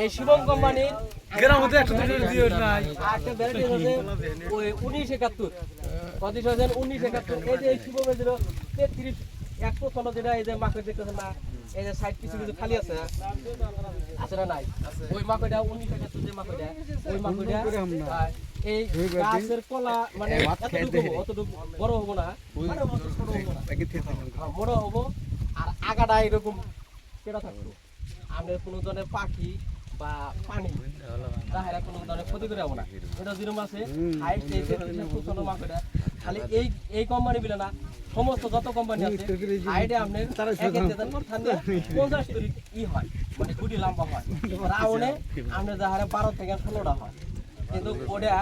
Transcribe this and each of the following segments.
এই শিবম কোম্পানির গ্রামে একটা দুটো দিও নাই একটা ভ্যারাইটি হচ্ছে ওই 1971 পঁচিশ হাজার 1971 এই যে এই শিবমের ছিল 33 116 যেটা এই যে মাকে দেখতেছেন না এই যে সাইড কিছু কিছু খালি আছে আছে না নাই ওই মাকড়টা 1971 যে মাকড়টা ওই মাকড়টা এই গাছের কলা মানে অতটুকু বড় হবো না মানে ছোট হবো না বড় হবো আর আগাটা এরকম কেটে থাকতো আমাদের কোনো ধরনের পাখি বা পানি তাহারা কোনো ধরনের ক্ষতি করে যাবো না এটা যেরকম আছে হাইট ছোট মাকড়টা খালি এই কোম্পানি বিলে না সমস্ত যত কোম্পানি আছে হাইটে আপনার 50 তরি ই হয় মানে গুটি লম্বা হয় রাউন্ডে আপনার যাহারে 12 থেকে 16টা হয় কিন্তু ওটা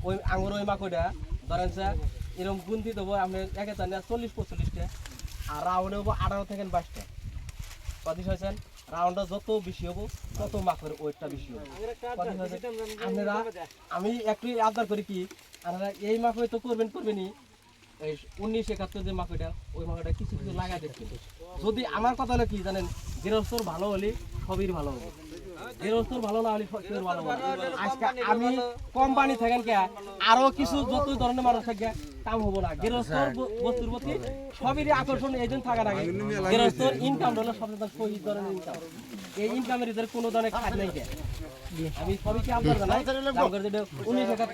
ওই আঙুর ওই মাকড়টা ধরেন স্যার এরকম গুনতি দেবো আপনার একে তার 40-45টা আর রাউন্ডে হবো 18 থেকে 22টা কত হয়েছেন রাউন্ডটা যত বেশি হবো তত মাছের ওয়েটটা বেশি হবে আপনারা আমি একটু আবদার করি কি আপনারা এই মাকড় তো করবেনই এই 1971 যে মাকড়টা ওই মাকড়টা কিছু কিছু লাগাই দেখতে যদি আমার কথা হলো কি জানেন গৃহস্থর ভালো হলে সবই ভালো হবে গৃহস্থর ভালো না হলে সবই ভালো হবে আজকে আমি কোম্পানি থাকেন কে আরো কিছু যত ধরনের মানুষ থাকে কাম হবো না গৃহস্থর বস্তুর প্রতি সবই আকর্ষণ এই জন্য থাকার আগে গৃহস্থর ইনকাম হলো সবচেয়ে সহি ধরনের ইনকাম এই ইনকামের ভিতরে কোনো ধরনের খাত নাই আমি সবই কি আপনার জানাই 1971